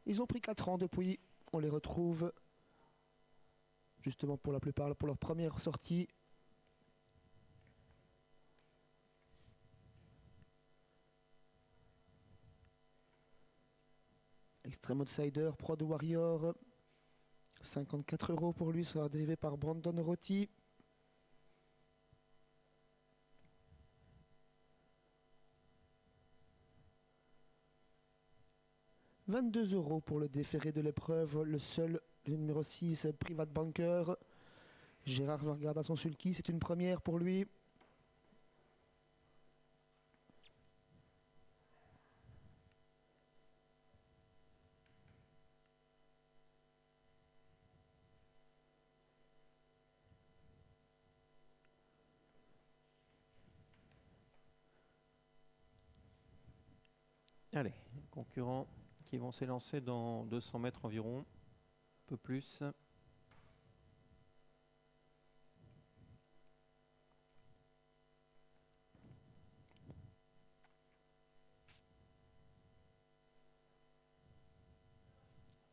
Ils ont pris 4 ans depuis. On les retrouve justement pour la plupart pour leur première sortie. Extreme Outsider, Prod Warrior. 54 € pour lui, sera dérivé par Brandon Rotti. « 22 € pour le déféré de l'épreuve, le seul, le numéro 6, Private Banker. Gérard regarde à son sulky, c'est une première pour lui. Allez, concurrents qui vont s'élancer dans 200 mètres environ, un peu plus.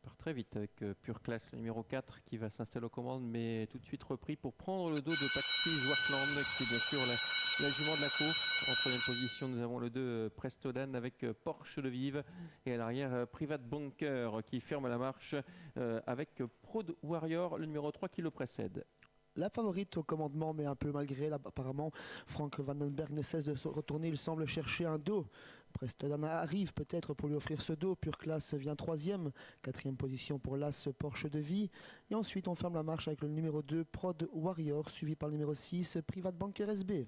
Part très vite avec Pure Class, le numéro 4 qui va s'installer aux commandes, mais tout de suite repris pour prendre le dos de Patrice Wartland, qui est bien sûr la jument de la course. En troisième position, nous avons le 2 Prestodan avec Porsche de Vive. Et à l'arrière, Private Bunker qui ferme la marche avec Prod Warrior, le numéro 3 qui le précède. La favorite au commandement, mais un peu malgré, là, apparemment, Frank Vandenberg ne cesse de se retourner. Il semble chercher un dos. Prestodan arrive peut-être pour lui offrir ce dos. Pure Class vient 3e. 4e position pour l'As Porsche de Vie. Et ensuite, on ferme la marche avec le numéro 2, Prod Warrior, suivi par le numéro 6, Private Banker SB.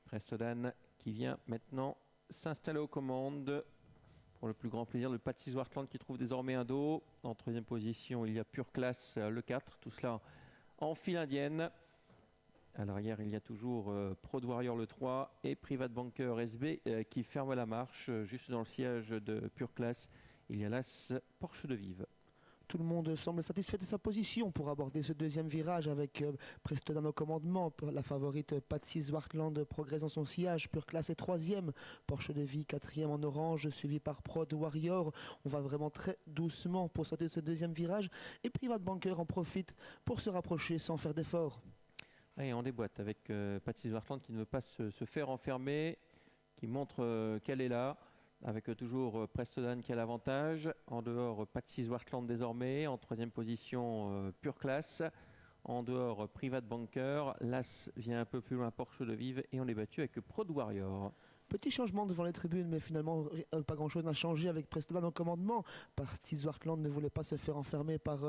Prestodan qui vient maintenant s'installer aux commandes. Pour le plus grand plaisir de Patrice Wartland qui trouve désormais un dos. En troisième position, il y a Pure Class, le 4. Tout cela en file indienne. À l'arrière, il y a toujours Prod Warrior le 3 et Private Banker SB qui ferme la marche. Juste dans le siège de Pure Class, il y a l'As Porsche de Vive. Tout le monde semble satisfait de sa position pour aborder ce deuxième virage avec Prestodan au commandement. La favorite Patrice Wartland progresse dans son sillage. Pure Class est 3e. Porsche de Vie 4e en orange, suivi par Prod Warrior. On va vraiment très doucement pour sortir de ce deuxième virage. Et Private Banker en profite pour se rapprocher sans faire d'effort. Et on déboîte avec Patrice Wartland qui ne veut pas se faire enfermer, qui montre qu'elle est là. Avec toujours Prestodan qui a l'avantage. En dehors, Patrice Wartland désormais. En troisième position, Pure Class. En dehors, Private Banker. L'As vient un peu plus loin, Porsche de Vive. Et on est battu avec Prod Warrior. Petit changement devant les tribunes, mais finalement pas grand-chose n'a changé avec Prestodan au commandement. Patrice Wartland ne voulait pas se faire enfermer par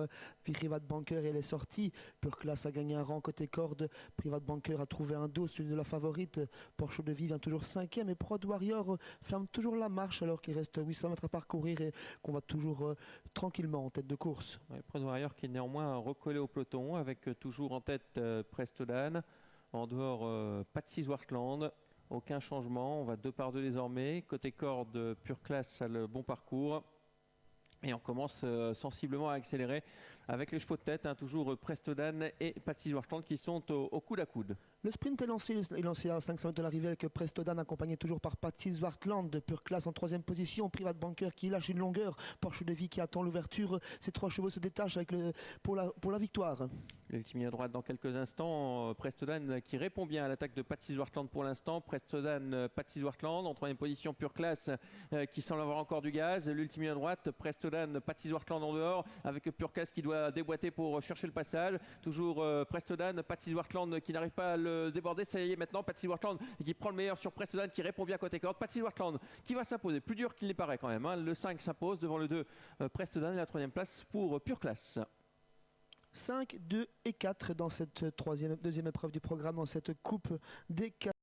Private Banker et elle est sortie. Pure Class a gagné un rang côté corde. Private Banker a trouvé un dos, celui de la favorite. Porsche de Vie vient toujours 5e et Prod Warrior ferme toujours la marche alors qu'il reste 800 mètres à parcourir et qu'on va toujours tranquillement en tête de course. Ouais, Prod Warrior qui est néanmoins recollé au peloton avec toujours en tête Prestodan. En dehors, Patrice Wartland. Aucun changement, on va 2 par 2 désormais. Côté corde, Pure Class a le bon parcours. Et on commence sensiblement à accélérer avec les chevaux de tête, toujours Prestodan et Patrice Wartland qui sont au coude à coude. Le sprint est lancé à 500 mètres de l'arrivée avec Prestodan accompagné toujours par Patrice Wartland de Pure Class en 3e position. Private Banker qui lâche une longueur. Porsche de Vie qui attend l'ouverture. Ces 3 chevaux se détachent avec pour la victoire. L'ultime à droite dans quelques instants. Prestodan qui répond bien à l'attaque de Patrice Wartland pour l'instant. Prestodan, Patrice Wartland en 3e position. Pure Class qui semble avoir encore du gaz. L'ultime à droite. Prestodan, Patrice Wartland en dehors avec Pure Class qui doit déboîter pour chercher le passage. Toujours Prestodan, Patrice Wartland qui n'arrive pas à le déborder. Ça y est maintenant, Patrice Wartland qui prend le meilleur sur Prestodan qui répond bien côté corde. Patrice Wartland qui va s'imposer. Plus dur qu'il n'y paraît quand même. Le 5 s'impose devant le 2 Prestodan et la 3e place pour Pure Class. 5, 2 et 4 dans cette deuxième épreuve du programme, dans cette coupe des